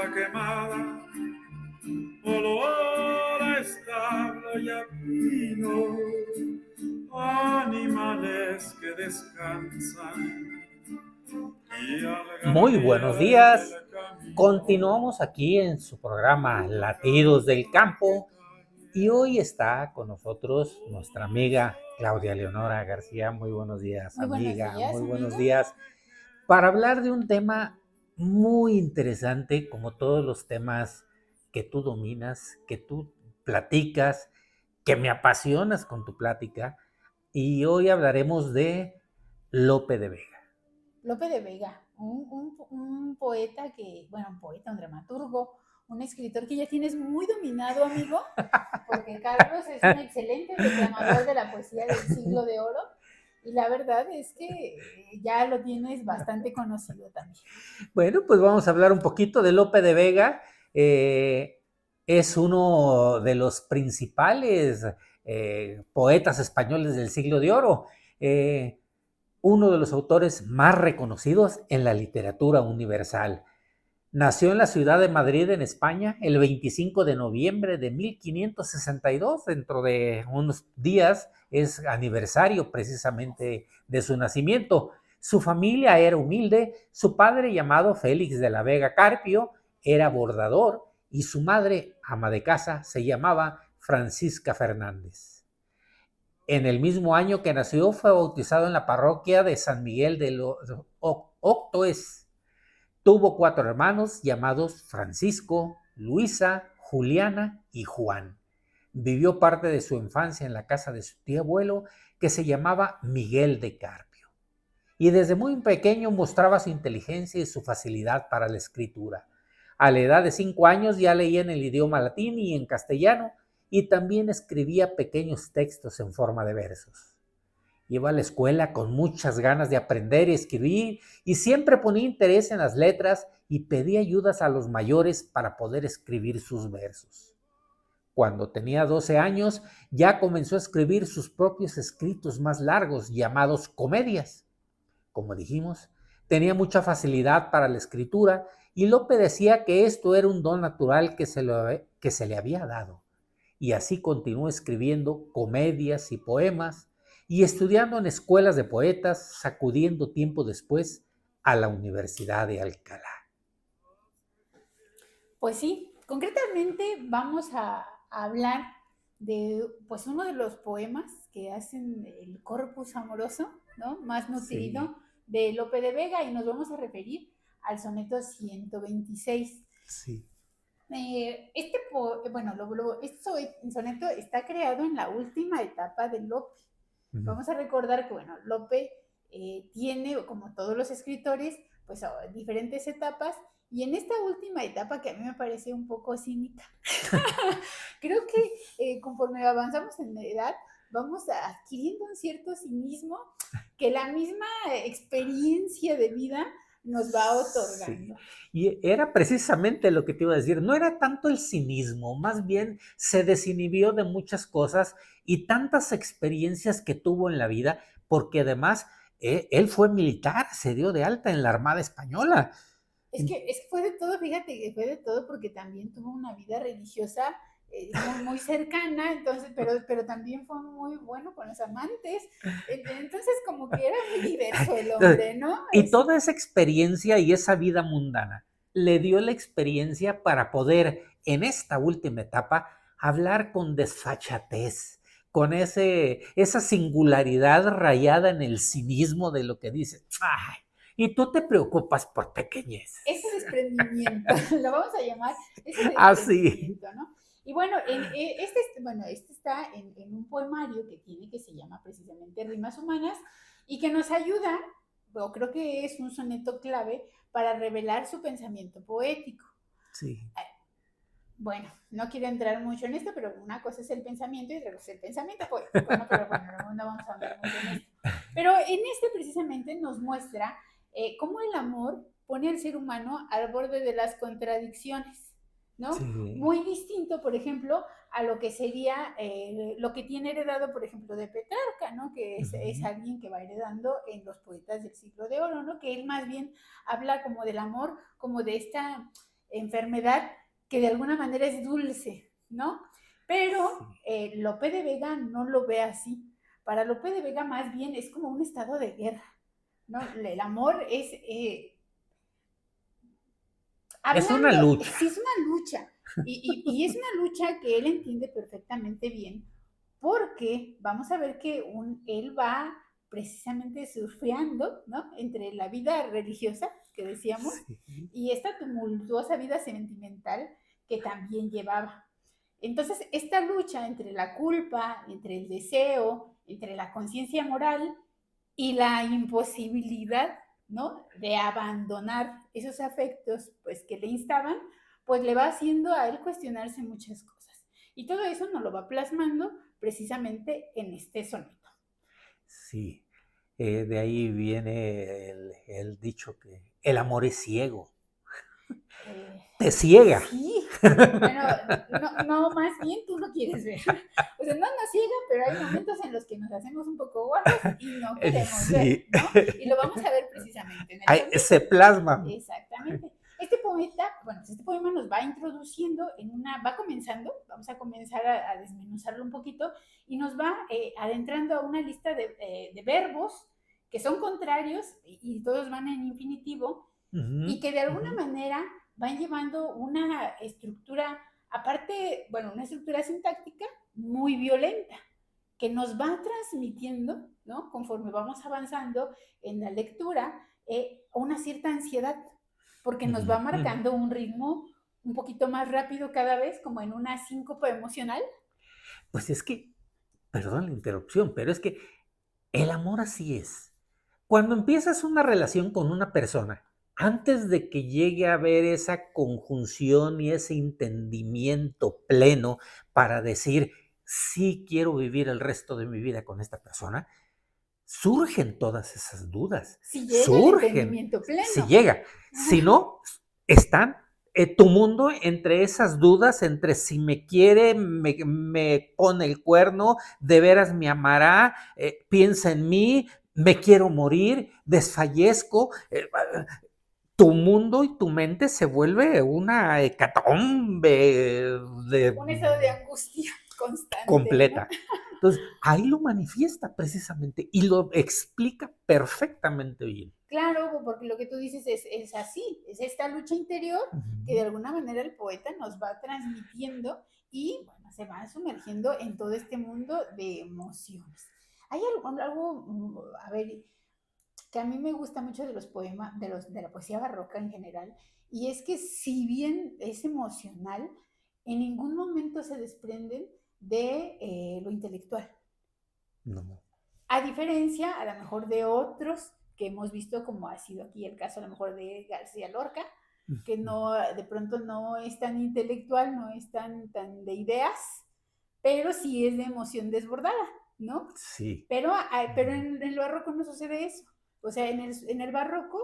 tierra quemada, olor a establo y a pino, animales que descansan y Muy buenos algarabía del días. camino. Continuamos aquí en su programa Latidos del Campo y hoy está con nosotros nuestra amiga Claudia Leonora García. Muy buenos días, Muy buenos amiga. días, Muy buenos amigo. días. Para hablar de un tema muy interesante, como todos los temas que tú dominas, que tú platicas, que me apasionas con tu plática. Y hoy hablaremos de Lope de Vega. Lope de Vega, un poeta que, bueno, un poeta, un dramaturgo, un escritor que ya tienes muy dominado, amigo, porque Carlos es un excelente declamador de la poesía del siglo de oro y la verdad es que ya lo tienes bastante conocido también. Bueno, pues vamos a hablar un poquito de Lope de Vega. Es uno de los principales poetas españoles del siglo de oro, uno de los autores más reconocidos en la literatura universal. Nació en la ciudad de Madrid, en España, el 25 de noviembre de 1562. Dentro de unos días es aniversario precisamente de su nacimiento. Su familia era humilde, su padre, llamado Félix de la Vega Carpio, era bordador y su madre, ama de casa, se llamaba Francisca Fernández. En el mismo año que nació fue bautizado en la parroquia de San Miguel de Octoes. Tuvo 4 hermanos llamados Francisco, Luisa, Juliana y Juan. Vivió parte de su infancia en la casa de su tío abuelo, que se llamaba Miguel de Carpio. Y desde muy pequeño mostraba su inteligencia y su facilidad para la escritura. A la edad de 5 años ya leía en el idioma latín y en castellano, y también escribía pequeños textos en forma de versos. Iba a la escuela con muchas ganas de aprender y escribir y siempre ponía interés en las letras y pedía ayudas a los mayores para poder escribir sus versos. Cuando tenía 12 años ya comenzó a escribir sus propios escritos más largos llamados comedias. Como dijimos, tenía mucha facilidad para la escritura y Lope decía que esto era un don natural que se le había dado. Y así continuó escribiendo comedias y poemas y estudiando en escuelas de poetas, sacudiendo tiempo después a la Universidad de Alcalá. Pues sí, concretamente vamos a hablar de pues uno de los poemas que hacen el corpus amoroso, ¿no? Más Sí, nutrido de Lope de Vega y nos vamos a referir al soneto 126. sí. Este soneto está creado en la última etapa de Lope. Ujú. Vamos a recordar que, bueno, Lope tiene, como todos los escritores, pues diferentes etapas, y en esta última etapa, que a mí me parece un poco cínica, creo que conforme avanzamos en la edad, vamos adquiriendo un cierto cinismo que la misma experiencia de vida nos va Sí, otorgando. y era precisamente lo que te iba a decir, no era tanto el cinismo, más bien se desinhibió de muchas cosas y tantas experiencias que tuvo en la vida, porque además él fue militar, se dio de alta en la Armada Española. Es que fue de todo, fíjate que fue de todo porque también tuvo una vida religiosa muy cercana, entonces, pero también fue muy bueno con los amantes, entonces como que era muy diverso el hombre, ¿no? Y toda esa experiencia y esa vida mundana le dio la experiencia para poder en esta última etapa hablar con desfachatez, con esa singularidad rayada en el cinismo de lo que dice. Ay, y tú te preocupas por Ese pequeñeces. desprendimiento, lo vamos a llamar ese Así. desprendimiento, ¿no? Y bueno, este está en un poemario que tiene, que se llama precisamente Rimas Humanas, y que nos ayuda, o creo que es un soneto clave para revelar su pensamiento poético. Sí. Bueno, no quiero entrar mucho en esto, pero una cosa es el pensamiento y otra cosa es el pensamiento poético, ¿no? Pero bueno, no vamos a andar mucho en esto. Pero en este precisamente nos muestra cómo el amor pone al ser humano al borde de las contradicciones, ¿no? Sí. Muy distinto, por ejemplo, a lo que sería lo que tiene heredado, por ejemplo, de Petrarca, ¿no? Que es Ujú. alguien que va heredando en los poetas del siglo de oro, ¿no? Que él más bien habla como del amor, como de esta enfermedad que de alguna manera es dulce, ¿no? Pero Lope de Vega no lo ve así. Para Lope de Vega más bien es como un estado de guerra, ¿no? El amor es, Es una hablando, lucha. sí es una lucha, y es una lucha que él entiende perfectamente bien, porque vamos a ver que él va precisamente surfeando, ¿no? Entre la vida religiosa, que decíamos, Sí. y esta tumultuosa vida sentimental que también llevaba. Entonces, esta lucha entre la culpa, entre el deseo, entre la conciencia moral y la imposibilidad, ¿no? De abandonar esos afectos, pues, que le instaban, pues le va haciendo a él cuestionarse muchas cosas. Y todo eso nos lo va plasmando precisamente en este soneto. Sí, de ahí viene el dicho que el amor es ciego, Eh, te ciega. sí, bueno, no, más bien tú no quieres ver. O sea, no nos ciega, pero hay momentos en los que nos hacemos un poco guapos y no queremos ver, Sí. ¿no? Y lo vamos a ver precisamente en el soneto. Se plasma. Exactamente. Este poeta, bueno, pues este poema nos va introduciendo va comenzando, vamos a comenzar a desmenuzarlo un poquito y nos va adentrando a una lista de verbos que son contrarios y todos van en infinitivo y que de alguna manera van llevando una estructura, aparte, bueno, una estructura sintáctica muy violenta, que nos va transmitiendo, ¿no? Conforme vamos avanzando en la lectura, una cierta ansiedad, porque nos va marcando un ritmo un poquito más rápido cada vez, como en una síncope emocional. Pues es que, perdón la interrupción, pero es que el amor así es. Cuando empiezas una relación con una persona, antes de que llegue a haber esa conjunción y ese entendimiento pleno para decir, sí quiero vivir el resto de mi vida con esta persona, surgen todas esas dudas, Si llega el surgen, entendimiento si pleno. llega, si no, están tu mundo entre esas dudas, entre si me quiere, me pone el cuerno, de veras me amará, piensa en mí, me quiero morir, desfallezco. Tu mundo y tu mente se vuelve una hecatombe Un estado de angustia constante, ¿no? completa. Entonces, ahí lo manifiesta precisamente y lo explica perfectamente bien. Claro, porque lo que tú dices es así, es esta lucha interior que de alguna manera el poeta nos va transmitiendo y bueno, se va sumergiendo en todo este mundo de emociones. Hay algo, a ver, que a mí me gusta mucho de los poemas, de la poesía barroca en general, y es que si bien es emocional, en ningún momento se desprenden de lo intelectual. No. A diferencia, a lo mejor, de otros que hemos visto, como ha sido aquí el caso, a lo mejor, de García Lorca, que no, de pronto no es tan intelectual, no es tan de ideas, pero sí es de emoción desbordada, ¿no? Sí. Pero en el barroco no sucede eso. O sea, en el barroco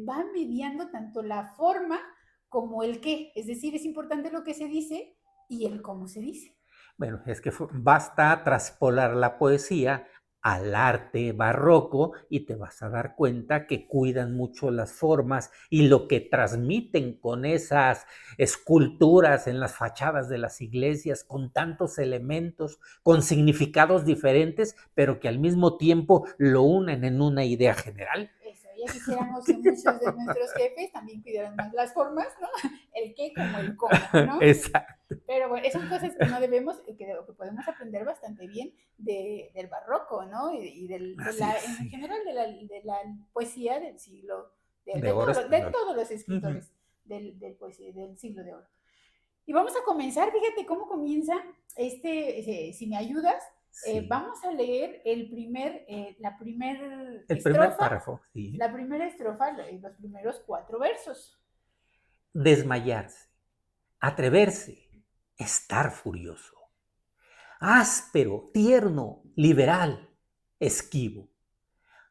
va mediando tanto la forma como el qué. Es decir, es importante lo que se dice y el cómo se dice. Bueno, es que basta traspolar la poesía al arte barroco y te vas a dar cuenta que cuidan mucho las formas y lo que transmiten con esas esculturas en las fachadas de las iglesias, con tantos elementos, con significados diferentes, pero que al mismo tiempo lo unen en una idea general. Eso, ya quisiéramos que muchos de nuestros jefes también cuidaran más las formas, ¿no? El qué como el cómo, ¿no? Exacto. Pero bueno, son cosas que no debemos, que podemos aprender bastante bien del barroco, ¿no? Y en general de la poesía del siglo, De oro de español. todos los escritores del siglo de oro. Y vamos a comenzar, fíjate cómo comienza si me ayudas, Sí. vamos a leer la primera El primer estrofa, párrafo, sí. los primeros 4 versos. Desmayarse, atreverse, estar furioso. Áspero, tierno, liberal, esquivo.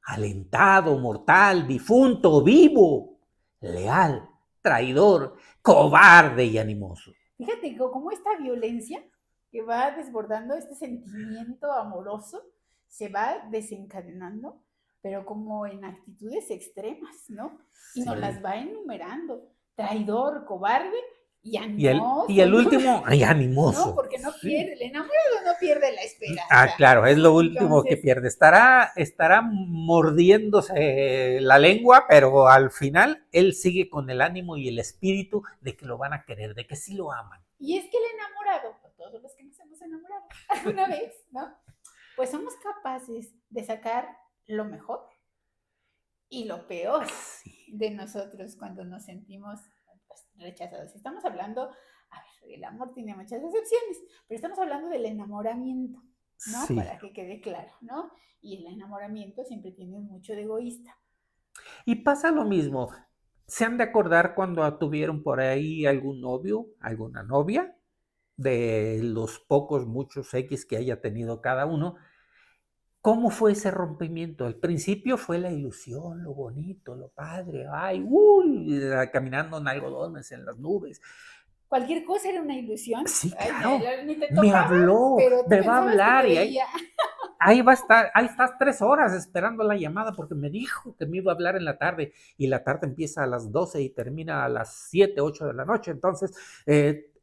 Alentado, mortal, difunto, vivo. Leal, traidor, cobarde y animoso. Fíjate cómo esta violencia que va desbordando, este sentimiento amoroso, se va desencadenando, pero como en actitudes extremas, ¿no? Y nos las va enumerando. traidor, cobarde y Y animoso. el ¿no? último, ay, animoso. No, porque no Sí. pierde, el enamorado no pierde la esperanza. Claro, es lo ¿no? último que Entonces, pierde. Estará mordiéndose la lengua, pero al final él sigue con el ánimo y el espíritu de que lo van a querer, de que sí lo aman. y es que el enamorado, pues, todos los que nos hemos enamorado alguna vez, ¿no? Pues somos capaces de sacar lo mejor y lo peor Sí. de nosotros cuando nos sentimos pues, rechazados. Estamos hablando, a ver, el amor tiene muchas excepciones, pero estamos hablando del enamoramiento, ¿no? Sí. Para que quede claro, ¿no? Y el enamoramiento siempre tiene mucho de egoísta. Y pasa lo mismo. ¿Se han de acordar cuando tuvieron por ahí algún novio, alguna novia? De los pocos, muchos X que haya tenido cada uno. ¿Cómo fue ese rompimiento? Al principio fue la ilusión, lo bonito, lo padre, ay, uy, caminando en algodones, en las nubes. Cualquier cosa era una ilusión. Sí, Ay, claro, ni te me tocaba, habló, pero tú me va a pensabas que te hablar y veía. ahí va a estar, ahí estás 3 horas esperando la llamada porque me dijo que me iba a hablar en la tarde y la tarde empieza a las 12 y termina a las 7, 8 de la noche. Entonces,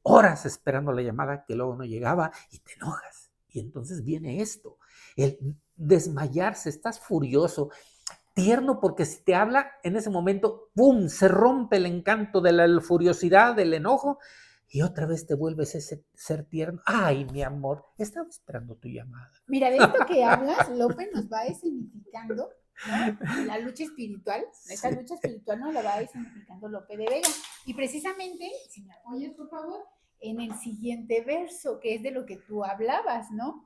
horas esperando la llamada que luego no llegaba y te enojas. Y entonces viene esto, el desmayarse, estás furioso, tierno porque si te habla en ese momento, ¡pum!, se rompe el encanto de la furiosidad, del enojo y otra vez te vuelves ese ser tierno. Ay, mi amor, estaba esperando tu llamada. Mira, de esto que hablas, Lope nos va escenificando, ¿no? La lucha espiritual, esa Sí. lucha espiritual nos la va escenificando Lope de Vega. Y precisamente, si me apoyas, por favor, en el siguiente verso, que es de lo que tú hablabas, ¿no?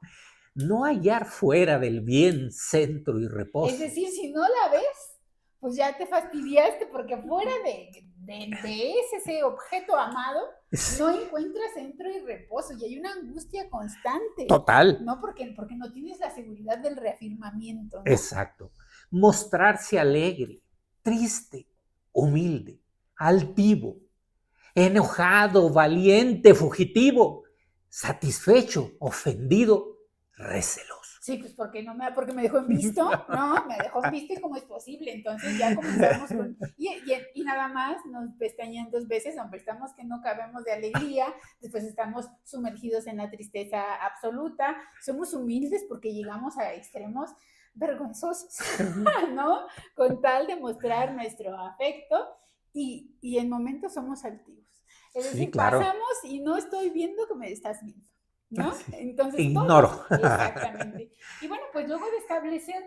No hallar fuera del bien centro y reposo. Es decir, si no la ves, pues ya te fastidiaste, porque fuera de ese objeto amado, no encuentras centro y reposo, y hay una angustia constante. Total. ¿No? Porque no tienes la seguridad del reafirmamiento, ¿no? Exacto. Mostrarse alegre, triste, humilde, altivo, enojado, valiente, fugitivo, satisfecho, ofendido, receloso. Sí, pues porque me dejó en visto, ¿no? Me dejó en visto y cómo es posible. Entonces ya comenzamos con. Y nada más nos pestañean 2 veces, aunque estamos que no cabemos de alegría, después estamos sumergidos en la tristeza absoluta, somos humildes porque llegamos a extremos vergonzosos, ¿no? Con tal de mostrar nuestro afecto y en momentos somos altivos. Es decir, Sí, claro. pasamos y no estoy viendo que me estás viendo. ¿No? Sí. Entonces, Ignoro. todos, exactamente. Y bueno, pues luego de establecer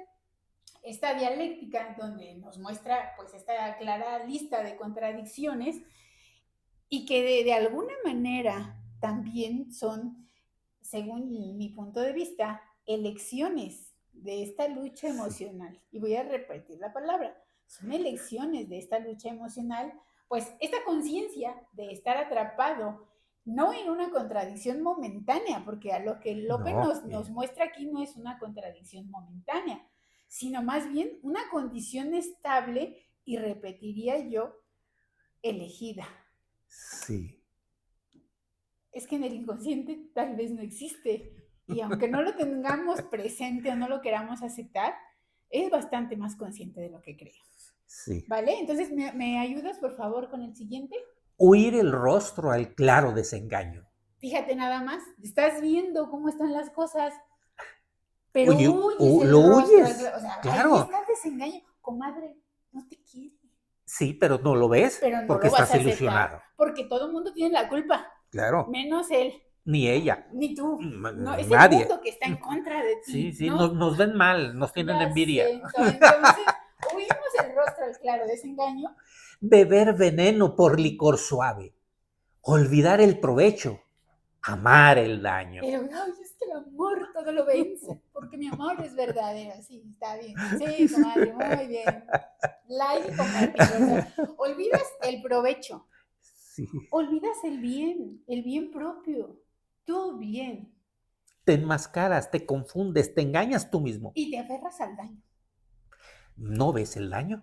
esta dialéctica donde nos muestra pues esta clara lista de contradicciones y que de alguna manera también son, según mi punto de vista, elecciones de esta lucha emocional. Y voy a repetir la palabra, son elecciones de esta lucha emocional, pues esta conciencia de estar atrapado no en una contradicción momentánea, porque a lo que Lope nos muestra aquí no es una contradicción momentánea, sino más bien una condición estable y repetiría yo, elegida. Sí. Es que en el inconsciente tal vez no existe, y aunque no lo tengamos presente o no lo queramos aceptar, es bastante más consciente de lo que creemos. Sí. ¿Vale? Entonces, ¿me ayudas por favor con el siguiente? Huir el rostro al claro desengaño. Fíjate nada más, estás viendo cómo están las cosas, pero Oye, huyes el lo rostro. huyes. O sea, Claro. ahí está el desengaño. Comadre, no te quiere. Sí, pero no lo ves Pero no porque lo vas estás a aceptar, ilusionado. porque todo el mundo tiene la culpa. Claro. Menos él. Ni ella. Ni tú. No, es Nadie. el mundo que está en contra de ti. Sí, ¿no? nos ven mal, nos tienen Ya envidia. sé. Entonces, huimos el rostro al claro desengaño. Beber veneno por licor suave. Olvidar el provecho. Amar el daño. Pero, ay, es que el amor todo lo vence, porque mi amor es verdadero. Sí, está bien. Sí, comadre, muy bien. Like y compartir. O sea, olvidas el provecho. Sí. Olvidas el bien propio. Tu bien. Te enmascaras, te confundes, te engañas tú mismo. Y te aferras al daño. No ves el daño.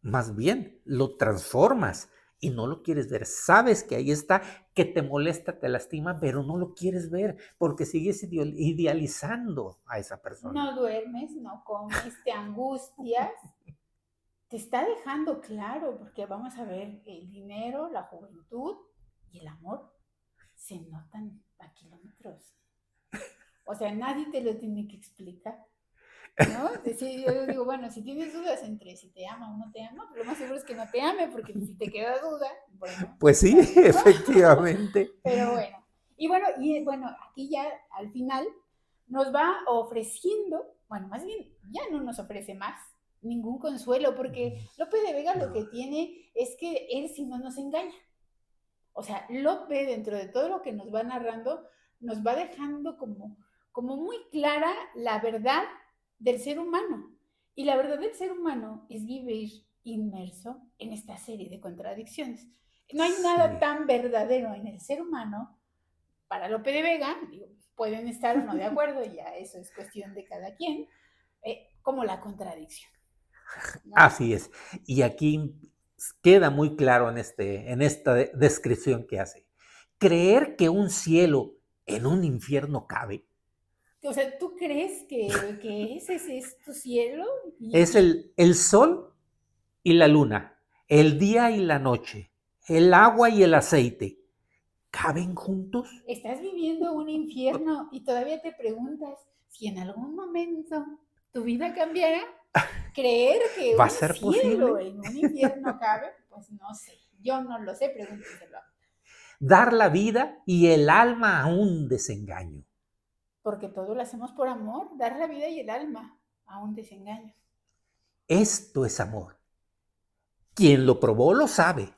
Más bien, lo transformas y no lo quieres ver. Sabes que ahí está, que te molesta, te lastima, pero no lo quieres ver porque sigues idealizando a esa persona. No duermes, no comes, te angustias, te está dejando claro, porque vamos a ver, el dinero, la juventud y el amor se notan a kilómetros. O sea, nadie te lo tiene que explicar, ¿no? Sí, yo digo, bueno, si tienes dudas entre si te ama o no te ama, lo más seguro es que no te ame, porque si te queda duda, bueno, Pues sí, está bien, ¿no? efectivamente. Pero bueno, y bueno, aquí ya al final nos va ofreciendo, bueno, más bien ya no nos ofrece más ningún consuelo, porque Lope de Vega lo No. que tiene es que él sí no nos engaña. O sea, Lope, dentro de todo lo que nos va narrando, nos va dejando como muy clara la verdad del ser humano. Y la verdad del ser humano es vivir inmerso en esta serie de contradicciones. No hay nada Sí. tan verdadero en el ser humano para Lope de Vega, digo, pueden estar o no de acuerdo, y ya eso es cuestión de cada quien, como la contradicción, ¿no? Así es. Y aquí queda muy claro en esta descripción que hace. Creer que un cielo en un infierno cabe O sea, ¿tú crees que ese es tu cielo? es el sol y la luna, el día y la noche, el agua y el aceite. ¿Caben juntos? Estás viviendo un infierno y todavía te preguntas si en algún momento tu vida cambiará. Creer que ¿Va a un ser cielo posible? en un infierno cabe, pues no sé. Yo no lo sé, pregúntenselo. Dar la vida y el alma a un desengaño. Porque todo lo hacemos por amor, dar la vida y el alma a un desengaño. Esto es amor. Quien lo probó lo sabe.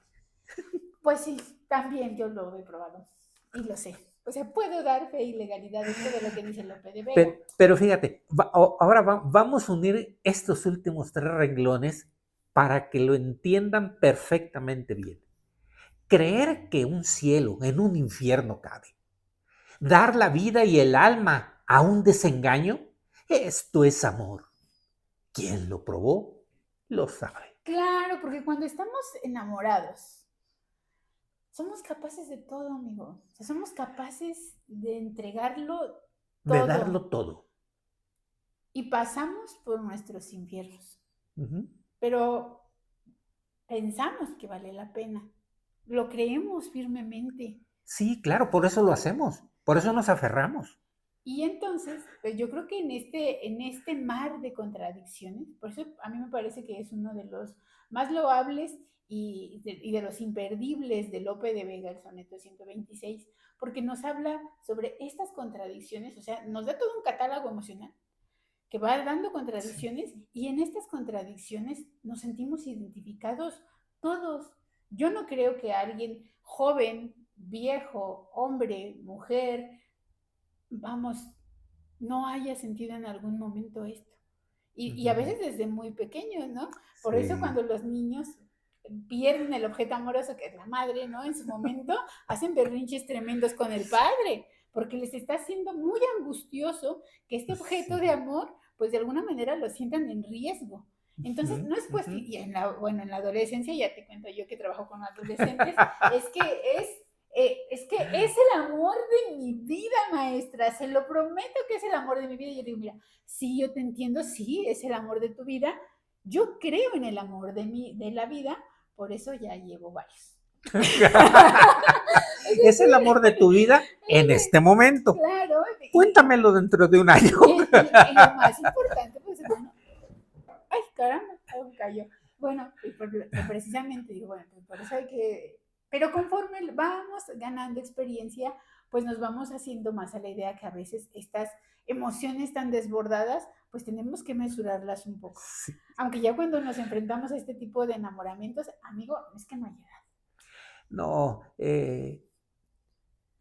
Pues sí, también yo lo he probado y lo sé. O sea, puedo dar fe y legalidad de todo lo que dice Lope de Vega. Pero fíjate, ahora vamos a unir estos últimos tres renglones para que lo entiendan perfectamente bien. Creer que un cielo en un infierno cabe. Dar la vida y el alma a un desengaño. Esto es amor. Quien lo probó lo sabe. Claro, porque cuando estamos enamorados, somos capaces de todo, amigo. O sea, somos capaces de entregarlo De todo darlo todo. y pasamos por nuestros infiernos. Ujú. Pero pensamos que vale la pena. Lo creemos firmemente. Sí, claro, por eso lo hacemos. Por eso nos aferramos. Y entonces, pues yo creo que en este mar de contradicciones, por eso a mí me parece que es uno de los más loables y de los imperdibles de Lope de Vega, el soneto 126, porque nos habla sobre estas contradicciones, o sea, nos da todo un catálogo emocional que va dando Sí. contradicciones y en estas contradicciones nos sentimos identificados todos. Yo no creo que alguien joven, viejo, hombre, mujer, vamos, no haya sentido en algún momento esto. Y a veces desde muy pequeños, ¿no? Por eso Sí. cuando los niños pierden el objeto amoroso que es la madre, ¿no? En su momento hacen berrinches tremendos con el padre, porque les está haciendo muy angustioso que este objeto de Sí. amor, pues de alguna manera lo sientan en riesgo. Entonces, Ujú, no es ujú. cuestión, y bueno, en la adolescencia, ya te cuento yo que trabajo con adolescentes, es que es que es el amor de mi vida, maestra, se lo prometo que es el amor de mi vida. Y yo digo, mira, sí, yo te entiendo, sí, es el amor de tu vida, yo creo en el amor de la vida, por eso ya llevo varios. Es Es el decir, amor de tu vida en este momento. claro, Cuéntamelo dentro de un año. y lo más importante, pues, bueno, ay, caramba, algo cayó. Bueno, precisamente digo, bueno, pues por eso hay que, pero conforme vamos ganando experiencia, pues nos vamos haciendo más a la idea que a veces estas emociones tan desbordadas, pues tenemos que mesurarlas un poco. Sí. Aunque ya cuando nos enfrentamos a este tipo de enamoramientos, amigo, es que no hay edad. No,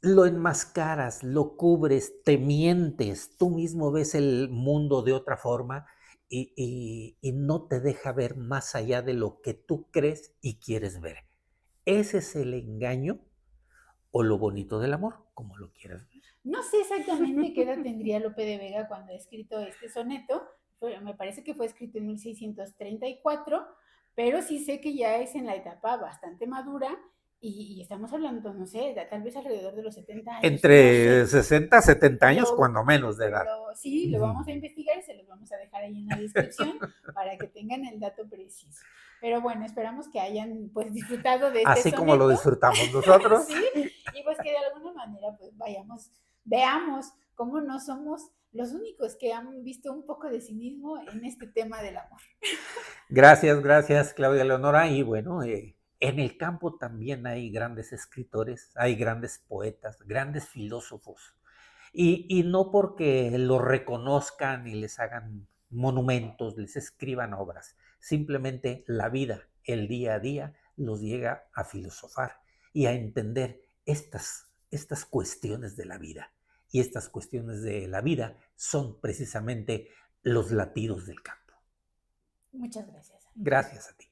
lo enmascaras, lo cubres, te mientes, tú mismo ves el mundo de otra forma y no te deja ver más allá de lo que tú crees y quieres ver. Ese es el engaño o lo bonito del amor, como lo quieras ver. No sé exactamente qué edad tendría Lope de Vega cuando ha escrito este soneto, me parece que fue escrito en 1634, pero sí sé que ya es en la etapa bastante madura Y estamos hablando, no sé, tal vez alrededor de los 70 años, no Entre sé. 60 a 70 años, Lo, cuando menos de edad. sí, lo vamos a investigar y se los vamos a dejar ahí en la descripción para que tengan el dato preciso. Pero bueno, esperamos que hayan pues disfrutado de este Así como lo soneto. disfrutamos nosotros. Sí, y pues que de alguna manera pues veamos cómo no somos los únicos que han visto un poco de cinismo en este tema del amor. Gracias, Claudia Leonora. Y bueno, en el campo también hay grandes escritores, hay grandes poetas, grandes filósofos. Y no porque los reconozcan y les hagan monumentos, les escriban obras, simplemente la vida, el día a día, los llega a filosofar y a entender estas cuestiones de la vida. Y estas cuestiones de la vida son precisamente los latidos del campo. Muchas gracias. Gracias a ti.